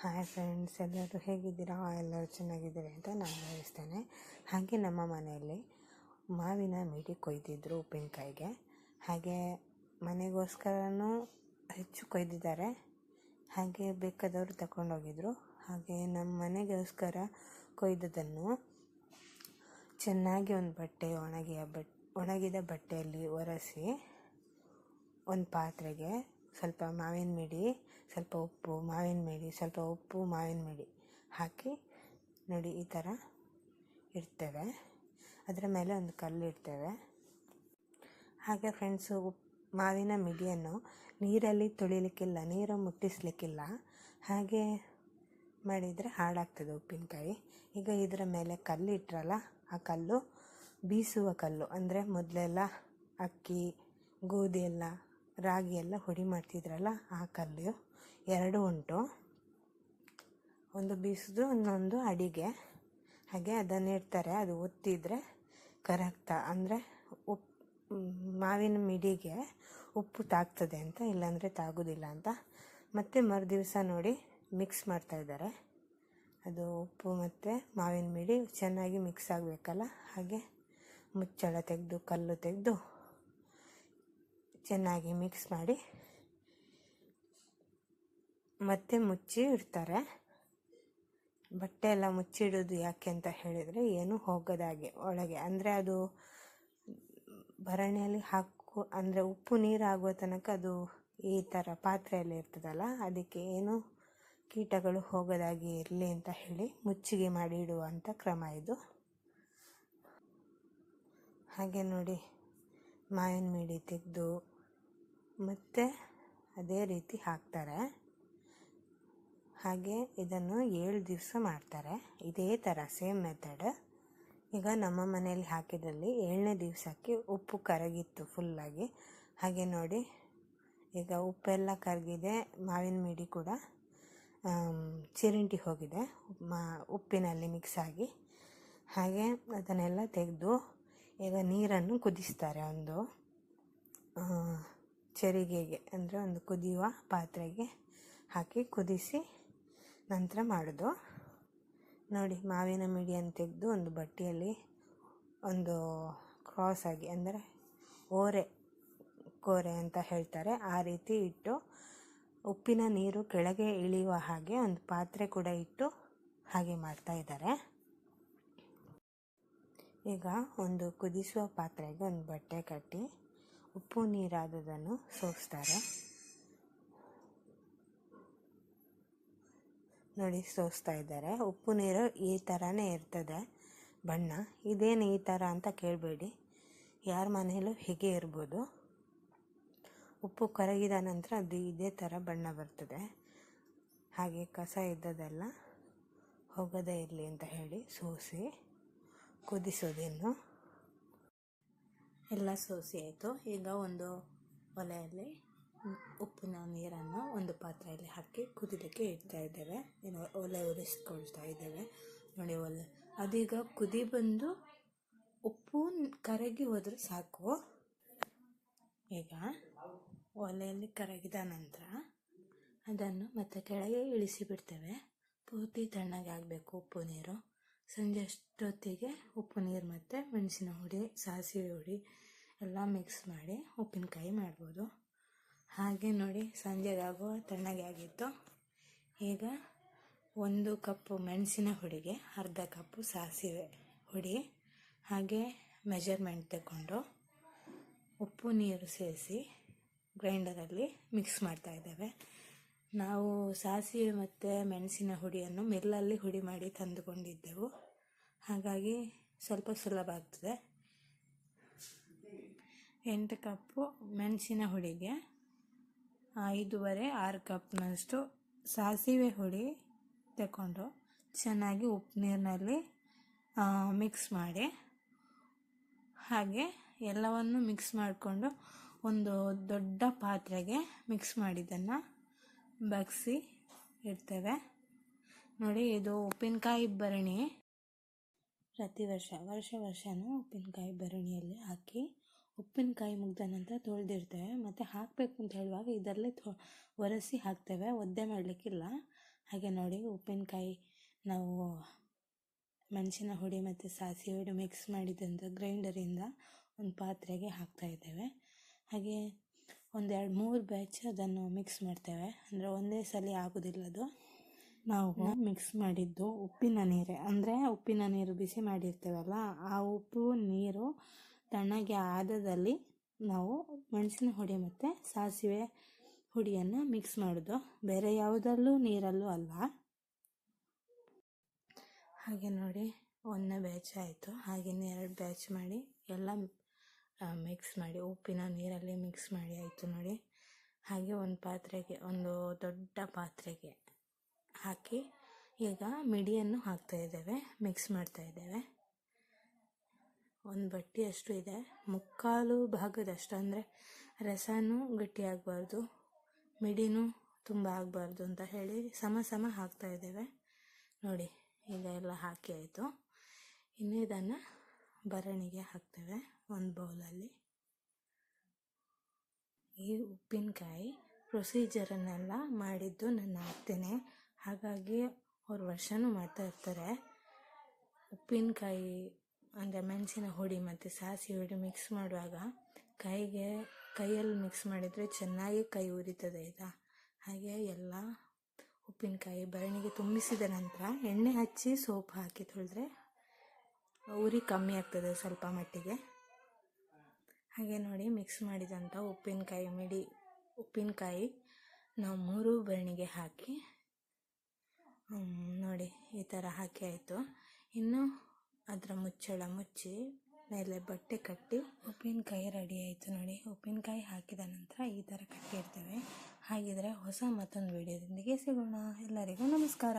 Hi friends, ಎಲ್ಲರೂ ಹೇಗಿದ್ದೀರಾ? ಎಲ್ಲರೂ ಚೆನ್ನಾಗಿದ್ದೀರಿ ಅಂತ ನಾನು ಭಾವಿಸ್ತೇನೆ. ಹಾಗೆ ನಮ್ಮ ಮನೆಯಲ್ಲಿ ಮಾವಿನ ಮಿಡಿ ಕೊಯ್ದಿದ್ರು ಉಪ್ಪಿನಕಾಯಿಗೆ. ಹಾಗೆ ಮನೆಗೋಸ್ಕರನೂ ಹೆಚ್ಚು ಕೊಯ್ದಿದ್ದಾರೆ. ಹಾಗೆ ಬೇಕಾದವರು ತಗೊಂಡೋಗಿದ್ರು. ಹಾಗೆ ನಮ್ಮ ಮನೆಗೋಸ್ಕರ ಕೊಯ್ದದನ್ನು ಚೆನ್ನಾಗಿ ಒಂದು ಒಣಗಿದ ಬಟ್ಟೆಯಲ್ಲಿ ಒರೆಸಿ ಒಂದು ಪಾತ್ರೆಗೆ ಸ್ವಲ್ಪ ಮಾವಿನ ಮಿಡಿ, ಸ್ವಲ್ಪ ಉಪ್ಪು, ಮಾವಿನ ಮಿಡಿ, ಸ್ವಲ್ಪ ಉಪ್ಪು, ಮಾವಿನ ಮಿಡಿ ಹಾಕಿ ನೋಡಿ ಈ ಥರ ಇಡ್ತೇವೆ. ಅದರ ಮೇಲೆ ಒಂದು ಕಲ್ಲು ಇಡ್ತೇವೆ. ಹಾಗೆ ಫ್ರೆಂಡ್ಸು, ಮಾವಿನ ಮಿಡಿಯನ್ನು ನೀರಲ್ಲಿ ತೊಳಿಲಿಕ್ಕಿಲ್ಲ, ನೀರು ಮುಟ್ಟಿಸ್ಲಿಕ್ಕಿಲ್ಲ. ಹಾಗೆ ಮಾಡಿದರೆ ಹಾಳಾಗ್ತದೆ ಉಪ್ಪಿನಕಾಯಿ. ಈಗ ಇದರ ಮೇಲೆ ಕಲ್ಲು ಇಟ್ಟರಲ್ಲ, ಆ ಕಲ್ಲು ಬೀಸುವ ಕಲ್ಲು. ಅಂದರೆ ಮೊದಲೆಲ್ಲ ಅಕ್ಕಿ, ಗೋಧಿ ಎಲ್ಲ, ರಾಗಿ ಎಲ್ಲ ಹುಡಿ ಮಾಡ್ತಿದ್ರಲ್ಲ, ಆ ಕಲ್ಲು ಎರಡು ಉಂಟು. ಒಂದು ಬೀಸೋದು, ಇನ್ನೊಂದು ಅಡಿಗೆ. ಹಾಗೆ ಅದನ್ನು ಇಡ್ತಾರೆ. ಅದು ಒತ್ತಿದರೆ ಕರಗ್ತಾ, ಅಂದರೆ ಮಾವಿನ ಮಿಡಿಗೆ ಉಪ್ಪು ತಾಗ್ತದೆ ಅಂತ, ಇಲ್ಲಾಂದರೆ ತಾಗೋದಿಲ್ಲ ಅಂತ. ಮತ್ತು ಮರುದಿವಸ ನೋಡಿ ಮಿಕ್ಸ್ ಮಾಡ್ತಾಯಿದ್ದಾರೆ. ಅದು ಉಪ್ಪು ಮತ್ತು ಮಾವಿನ ಮಿಡಿ ಚೆನ್ನಾಗಿ ಮಿಕ್ಸ್ ಆಗಬೇಕಲ್ಲ. ಹಾಗೆ ಮುಚ್ಚಳ ತೆಗೆದು, ಕಲ್ಲು ತೆಗೆದು ಚೆನ್ನಾಗಿ ಮಿಕ್ಸ್ ಮಾಡಿ ಮತ್ತೆ ಮುಚ್ಚಿ ಇಡ್ತಾರೆ. ಬಟ್ಟೆ ಎಲ್ಲ ಮುಚ್ಚಿಡೋದು ಯಾಕೆ ಅಂತ ಹೇಳಿದರೆ, ಏನು ಹೋಗೋದಾಗೆ ಒಳಗೆ. ಅಂದರೆ ಅದು ಭರಣಿಯಲ್ಲಿ ಅಂದರೆ ಉಪ್ಪು ನೀರು ಆಗುವ ತನಕ ಅದು ಈ ಥರ ಪಾತ್ರೆಯಲ್ಲಿ ಇರ್ತದಲ್ಲ, ಅದಕ್ಕೆ ಏನು ಕೀಟಗಳು ಹೋಗೋದಾಗಿ ಇರಲಿ ಅಂತ ಹೇಳಿ ಮುಚ್ಚಿಗೆ ಮಾಡಿ ಇಡುವಂಥ ಕ್ರಮ ಇದು. ಹಾಗೆ ನೋಡಿ ಮಾವಿನ ಮಿಡಿ ತೆಗೆದು ಮತ್ತೆ ಅದೇ ರೀತಿ ಹಾಕ್ತಾರೆ. ಹಾಗೆ ಇದನ್ನು 7 ದಿವಸ ಮಾಡ್ತಾರೆ. ಇದೇ ಥರ ಸೇಮ್ ಮೆಥಡ್. ಈಗ ನಮ್ಮ ಮನೆಯಲ್ಲಿ ಹಾಕಿದಲ್ಲಿ 7ನೇ ದಿವಸಕ್ಕೆ ಉಪ್ಪು ಕರಗಿತ್ತು ಫುಲ್ಲಾಗಿ. ಹಾಗೆ ನೋಡಿ, ಈಗ ಉಪ್ಪೆಲ್ಲ ಕರಗಿದೆ, ಮಾವಿನ ಮಿಡಿ ಕೂಡ ಚಿರಿಂಟಿ ಹೋಗಿದೆ ಉಪ್ಪಿನಲ್ಲಿ ಮಿಕ್ಸ್ ಆಗಿ. ಹಾಗೆ ಅದನ್ನೆಲ್ಲ ತೆಗೆದು ಈಗ ನೀರನ್ನು ಕುದಿಸ್ತಾರೆ. ಒಂದು ಚೆರಿಗೆಗೆ, ಅಂದರೆ ಒಂದು ಕುದಿಯುವ ಪಾತ್ರೆಗೆ ಹಾಕಿ ಕುದಿಸಿ ನಂತರ ಮಾಡೋದು. ನೋಡಿ, ಮಾವಿನ ಮಿಡಿಯನ್ನು ತೆಗೆದು ಒಂದು ಬಟ್ಟೆಯಲ್ಲಿ ಒಂದು ಕ್ರಾಸ್ ಆಗಿ, ಅಂದರೆ ಕೋರೆ ಅಂತ ಹೇಳ್ತಾರೆ, ಆ ರೀತಿ ಇಟ್ಟು ಉಪ್ಪಿನ ನೀರು ಕೆಳಗೆ ಇಳಿಯುವ ಹಾಗೆ ಒಂದು ಪಾತ್ರೆ ಕೂಡ ಇಟ್ಟು ಹಾಗೆ ಮಾಡ್ತಾ ಇದ್ದಾರೆ. ಈಗ ಒಂದು ಕುದಿಸುವ ಪಾತ್ರೆಗೆ ಒಂದು ಬಟ್ಟೆ ಕಟ್ಟಿ ಉಪ್ಪು ನೀರಾದದನ್ನು ಸೋಸ್ತಾರೆ. ನೋಡಿ, ಸೋಸ್ತಾ ಇದ್ದಾರೆ. ಉಪ್ಪು ನೀರು ಈ ಥರನೇ ಇರ್ತದೆ ಬಣ್ಣ. ಇದೇನು ಈ ಥರ ಅಂತ ಕೇಳಬೇಡಿ, ಯಾರ ಮನೆಯಲ್ಲೂ ಹೀಗೆ ಇರ್ಬೋದು. ಉಪ್ಪು ಕರಗಿದ ನಂತರ ಅದು ಇದೇ ಥರ ಬಣ್ಣ ಬರ್ತದೆ. ಹಾಗೆ ಕಸ ಇದ್ದದೆಲ್ಲ ಹೋಗದೇ ಇರಲಿ ಅಂತ ಹೇಳಿ ಸೋಸಿ ಕುದಿಸೋದೇನು ಎಲ್ಲ ಸೋಸಿ ಆಯಿತು. ಈಗ ಒಂದು ಒಲೆಯಲ್ಲಿ ಉಪ್ಪಿನ ನೀರನ್ನು ಒಂದು ಪಾತ್ರೆಯಲ್ಲಿ ಹಾಕಿ ಕುದಿಲಿಕ್ಕೆ ಇಡ್ತಾ ಇದ್ದೇವೆ. ಒಲೆ ಉರಿಸ್ಕೊಳ್ತಾ ಇದ್ದೇವೆ. ನೋಡಿ, ಅದೀಗ ಕುದಿ ಬಂದು ಉಪ್ಪು ಕರಗಿ ಹೋದರೆ ಸಾಕು. ಈಗ ಒಲೆಯಲ್ಲಿ ಕರಗಿದ ನಂತರ ಅದನ್ನು ಮತ್ತೆ ಕೆಳಗೆ ಇಳಿಸಿ ಬಿಡ್ತೇವೆ. ಪೂರ್ತಿ ತಣ್ಣಗೆ ಆಗಬೇಕು ಉಪ್ಪು ನೀರು. ಸಂಜೆ ಅಷ್ಟೊತ್ತಿಗೆ ಉಪ್ಪು ನೀರು ಮತ್ತು ಮೆಣಸಿನ ಹುಡಿ, ಸಾಸಿವೆ ಹುಡಿ ಎಲ್ಲ ಮಿಕ್ಸ್ ಮಾಡಿ ಉಪ್ಪಿನಕಾಯಿ ಮಾಡ್ಬೋದು. ಹಾಗೆ ನೋಡಿ, ಸಂಜೆಗಾಗುವ ತಣ್ಣಗೆ ಆಗಿತ್ತು. ಈಗ 1 ಕಪ್ಪು ಮೆಣಸಿನ ಹುಡಿಗೆ ಅರ್ಧ ಕಪ್ಪು ಸಾಸಿವೆ ಹುಡಿ, ಹಾಗೆ ಮೆಜರ್ಮೆಂಟ್ ತಗೊಂಡು ಉಪ್ಪು ನೀರು ಸೇರಿಸಿ ಗ್ರೈಂಡರಲ್ಲಿ ಮಿಕ್ಸ್ ಮಾಡ್ತಾ ಇದ್ದೇವೆ. ನಾವು ಸಾಸಿವೆ ಮತ್ತು ಮೆಣಸಿನ ಹುಡಿಯನ್ನು ಮಿಲ್ಲಲ್ಲಿ ಹುಡಿ ಮಾಡಿ ತಂದುಕೊಂಡಿದ್ದೆವು. ಹಾಗಾಗಿ ಸ್ವಲ್ಪ ಸುಲಭ ಆಗ್ತದೆ. 8 ಕಪ್ಪು ಮೆಣಸಿನ ಹುಡಿಗೆ 5.5-6 ಕಪ್ನಷ್ಟು ಸಾಸಿವೆ ಹುಡಿ ತಗೊಂಡು ಚೆನ್ನಾಗಿ ಉಪ್ಪು ನೀರಿನಲ್ಲಿ ಮಿಕ್ಸ್ ಮಾಡಿ, ಹಾಗೆ ಎಲ್ಲವನ್ನು ಮಿಕ್ಸ್ ಮಾಡಿಕೊಂಡು ಒಂದು ದೊಡ್ಡ ಪಾತ್ರೆಗೆ ಮಿಕ್ಸ್ ಮಾಡಿದ್ದನ್ನು ಬಗ್ಸಿ ಇಡ್ತೇವೆ. ನೋಡಿ, ಇದು ಉಪ್ಪಿನಕಾಯಿ ಭರಣಿ. ಪ್ರತಿ ವರ್ಷನೂ ಉಪ್ಪಿನಕಾಯಿ ಭರಣಿಯಲ್ಲಿ ಹಾಕಿ ಉಪ್ಪಿನಕಾಯಿ ಮುಗ್ದ ನಂತರ ತೊಳೆದಿರ್ತೇವೆ. ಮತ್ತು ಹಾಕಬೇಕು ಅಂತ ಹೇಳುವಾಗ ಇದರಲ್ಲೇ ಒರೆಸಿ ಹಾಕ್ತೇವೆ, ಒದ್ದೆ ಮಾಡಲಿಕ್ಕಿಲ್ಲ. ಹಾಗೆ ನೋಡಿ ಉಪ್ಪಿನಕಾಯಿ ನಾವು ಮೆಣಸಿನ ಹುಡಿ ಮತ್ತು ಸಾಸಿವೆ ಹುಡಿ ಮಿಕ್ಸ್ ಮಾಡಿದಂಥ ಗ್ರೈಂಡರಿಂದ ಒಂದು ಪಾತ್ರೆಗೆ ಹಾಕ್ತಾಯಿದ್ದೇವೆ. ಹಾಗೆ ಒಂದು 2-3 ಬ್ಯಾಚ್ ಅದನ್ನು ಮಿಕ್ಸ್ ಮಾಡ್ತೇವೆ, ಅಂದರೆ ಒಂದೇ ಸಲ ಆಗೋದಿಲ್ಲ ಅದು. ನಾವು ಮಿಕ್ಸ್ ಮಾಡಿದ್ದು ಉಪ್ಪಿನ ನೀರೇ, ಅಂದರೆ ಉಪ್ಪಿನ ನೀರು ಬಿಸಿ ಮಾಡಿರ್ತೇವಲ್ಲ, ಆ ಉಪ್ಪು ನೀರು ತಣ್ಣಗೆ ಆದದಲ್ಲಿ ನಾವು ಮೆಣಸಿನ ಹುಡಿ ಮತ್ತು ಸಾಸಿವೆ ಹುಡಿಯನ್ನು ಮಿಕ್ಸ್ ಮಾಡೋದು, ಬೇರೆ ಯಾವುದರಲ್ಲೂ ನೀರಲ್ಲೂ ಅಲ್ಲ. ಹಾಗೆ ನೋಡಿ 1ನೇ ಬ್ಯಾಚ್ ಆಯಿತು. ಹಾಗೆ 2 ಬ್ಯಾಚ್ ಮಾಡಿ ಎಲ್ಲ ಮಿಕ್ಸ್ ಮಾಡಿ ಉಪ್ಪಿನ ನೀರಲ್ಲಿ ಮಿಕ್ಸ್ ಮಾಡಿ ಆಯಿತು ನೋಡಿ. ಹಾಗೆ ಒಂದು ದೊಡ್ಡ ಪಾತ್ರೆಗೆ ಹಾಕಿ ಈಗ ಮಿಡಿಯನ್ನು ಹಾಕ್ತಾಯಿದ್ದೇವೆ, ಮಿಕ್ಸ್ ಮಾಡ್ತಾಯಿದ್ದೇವೆ. ಒಂದು ಬಟ್ಟೆಯಷ್ಟು ಇದೆ, 3/4 ಭಾಗದಷ್ಟು, ಅಂದರೆ ರಸನೂ ಗಟ್ಟಿಯಾಗಬಾರ್ದು, ಮಿಡಿನೂ ತುಂಬ ಆಗಬಾರ್ದು ಅಂತ ಹೇಳಿ ಸಮ ಹಾಕ್ತಾಯಿದ್ದೇವೆ ನೋಡಿ. ಈಗ ಎಲ್ಲ ಹಾಕಿ ಆಯಿತು. ಇನ್ನು ಇದನ್ನು ಭರಣಿಗೆ ಹಾಕ್ತೇವೆ ಒಂದು ಬೌಲಲ್ಲಿ. ಈ ಉಪ್ಪಿನಕಾಯಿ ಪ್ರೊಸೀಜರನ್ನೆಲ್ಲ ಮಾಡಿದ್ದು ನನ್ನ ಅತ್ತೆನೇ, ಹಾಗಾಗಿ ಅವ್ರು ವರ್ಷನೂ ಮಾಡ್ತಾ ಇರ್ತಾರೆ. ಉಪ್ಪಿನಕಾಯಿ ಅಂದರೆ ಮೆಣಸಿನ ಹುಡಿ ಮತ್ತು ಸಾಸಿವೆ ಹುಡಿ ಮಿಕ್ಸ್ ಮಾಡುವಾಗ ಕೈಯಲ್ಲಿ ಮಿಕ್ಸ್ ಮಾಡಿದರೆ ಚೆನ್ನಾಗಿ ಕೈ ಉರಿತದೆ ಆಯಿತಾ. ಹಾಗೆ ಎಲ್ಲ ಉಪ್ಪಿನಕಾಯಿ ಭರಣಿಗೆ ತುಂಬಿಸಿದ ನಂತರ ಎಣ್ಣೆ ಹಚ್ಚಿ ಸೋಪ್ ಹಾಕಿ ತೊಳೆದ್ರೆ ಉರಿ ಕಮ್ಮಿ ಆಗ್ತದೆ ಸ್ವಲ್ಪ ಮಟ್ಟಿಗೆ. ಹಾಗೆ ನೋಡಿ ಮಿಕ್ಸ್ ಮಾಡಿದಂಥ ಉಪ್ಪಿನಕಾಯಿ ನಾವು 3 ಭರಣಿಗೆ ಹಾಕಿ ನೋಡಿ ಈ ಥರ ಹಾಕಿ ಆಯಿತು. ಇನ್ನು ಅದರ ಮುಚ್ಚಳ ಮುಚ್ಚಿ ಮೇಲೆ ಬಟ್ಟೆ ಕಟ್ಟಿ ಉಪ್ಪಿನಕಾಯಿ ರೆಡಿ ಆಯಿತು ನೋಡಿ. ಉಪ್ಪಿನಕಾಯಿ ಹಾಕಿದ ನಂತರ ಈ ಥರ ಕಟ್ಟಿರ್ತೇವೆ. ಹಾಗಿದ್ರೆ ಹೊಸ ಮತ್ತೊಂದು ವಿಡಿಯೋದೊಂದಿಗೆ ಸಿಗೋಣ. ಎಲ್ಲರಿಗೂ ನಮಸ್ಕಾರ.